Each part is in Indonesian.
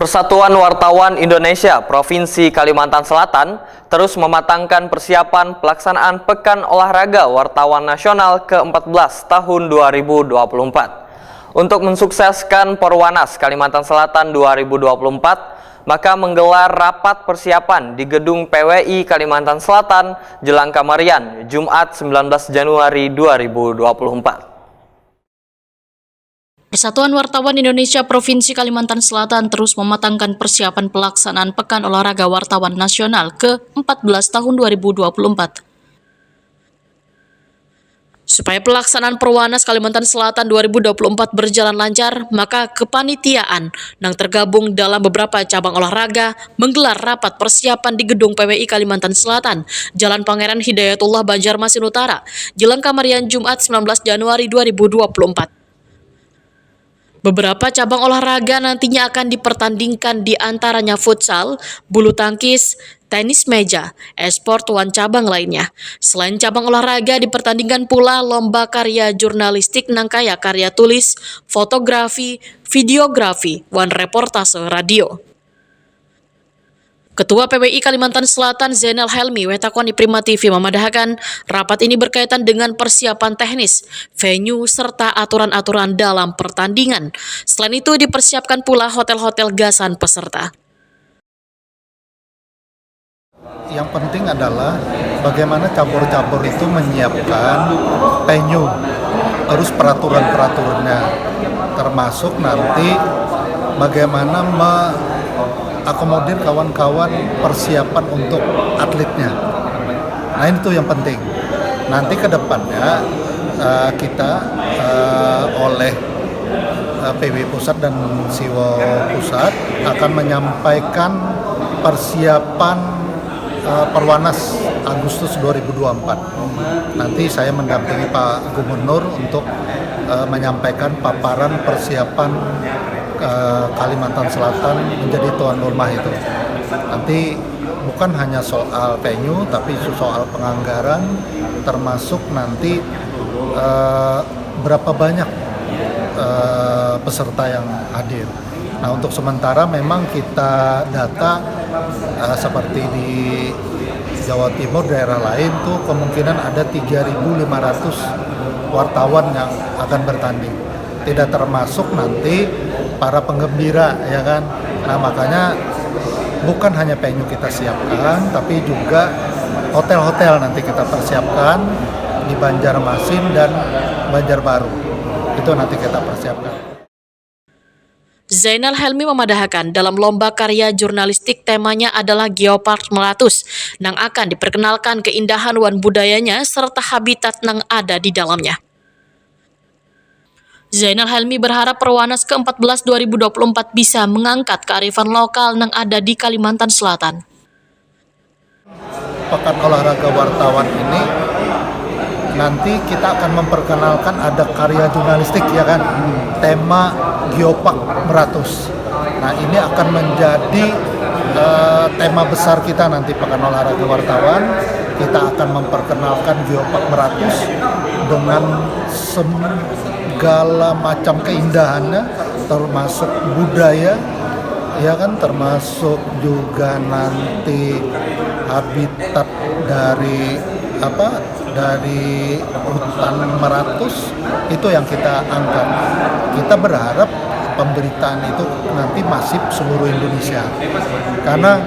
Persatuan Wartawan Indonesia Provinsi Kalimantan Selatan terus mematangkan persiapan pelaksanaan Pekan Olahraga Wartawan Nasional ke-14 tahun 2024. Untuk mensukseskan Porwanas Kalimantan Selatan 2024, maka menggelar rapat persiapan di Gedung PWI Kalimantan Selatan, Jelang Kamarian, Jumat 19 Januari 2024. Persatuan Wartawan Indonesia Provinsi Kalimantan Selatan terus mematangkan persiapan pelaksanaan Pekan Olahraga Wartawan Nasional ke-14 tahun 2024. Supaya pelaksanaan Porwanas Kalimantan Selatan 2024 berjalan lancar, maka kepanitiaan yang tergabung dalam beberapa cabang olahraga menggelar rapat persiapan di Gedung PWI Kalimantan Selatan, Jalan Pangeran Hidayatullah Banjarmasin Utara, Jelang Kamarian, Jumat 19 Januari 2024. Beberapa cabang olahraga nantinya akan dipertandingkan, di antaranya futsal, bulu tangkis, tenis meja, e-sport, cabang lainnya. Selain cabang olahraga, dipertandingkan pula lomba karya jurnalistik nangkaya karya tulis, fotografi, videografi, reportase radio. Ketua PWI Kalimantan Selatan Zainal Helmi wetakoni Prima TV memadahkan rapat ini berkaitan dengan persiapan teknis, venue, serta aturan-aturan dalam pertandingan. Selain itu dipersiapkan pula hotel-hotel gasan peserta. Yang penting adalah bagaimana cabur-cabur itu menyiapkan venue, terus peraturan-peraturannya, termasuk nanti bagaimana akomodir kawan-kawan persiapan untuk atletnya. Nah, itu yang penting. Nanti ke depannya kita oleh PW Pusat dan Siwo Pusat akan menyampaikan persiapan Porwanas Agustus 2024. Nanti saya mendampingi Pak Gubernur untuk menyampaikan paparan persiapan Kalimantan Selatan menjadi tuan rumah itu. Nanti bukan hanya soal venue, tapi soal penganggaran, termasuk nanti berapa banyak peserta yang hadir. Nah, untuk sementara memang kita data seperti di Jawa Timur, daerah lain tuh kemungkinan ada 3.500 wartawan yang akan bertanding. Tidak termasuk nanti para penggembira, ya kan. Nah, makanya bukan hanya venue kita siapkan, tapi juga hotel-hotel nanti kita persiapkan di Banjarmasin dan Banjarbaru. Itu nanti kita persiapkan. Zainal Helmi memadahkan dalam lomba karya jurnalistik temanya adalah Geopark Meratus, yang akan diperkenalkan keindahan wan budayanya serta habitat yang ada di dalamnya. Zainal Helmi berharap Porwanas ke-14 2024 bisa mengangkat kearifan lokal yang ada di Kalimantan Selatan. Pekan Olahraga Wartawan ini nanti kita akan memperkenalkan ada karya jurnalistik, ya kan, tema Geopark Meratus. Nah, ini akan menjadi tema besar kita nanti Pekan Olahraga Wartawan. Kita akan memperkenalkan Geopark Meratus dengan segala macam keindahannya, termasuk budaya, ya kan, termasuk juga nanti habitat dari hutan Meratus, itu yang kita angkat. Kita berharap pemberitaan itu nanti masif seluruh Indonesia, karena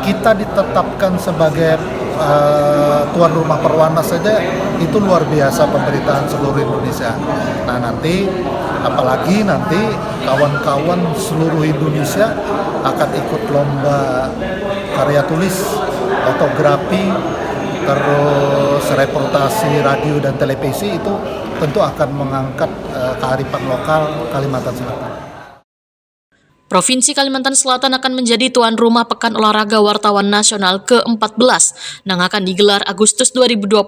kita ditetapkan sebagai tuan rumah Porwanas saja itu luar biasa pemberitaan seluruh Indonesia. Nah, nanti apalagi nanti kawan-kawan seluruh Indonesia akan ikut lomba karya tulis, fotografi, terus reportasi radio dan televisi, itu tentu akan mengangkat kearifan lokal Kalimantan Selatan. Provinsi Kalimantan Selatan akan menjadi tuan rumah Pekan Olahraga Wartawan Nasional ke-14 yang akan digelar Agustus 2024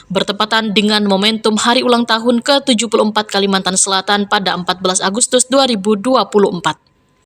bertepatan dengan momentum Hari Ulang Tahun ke-74 Kalimantan Selatan pada 14 Agustus 2024.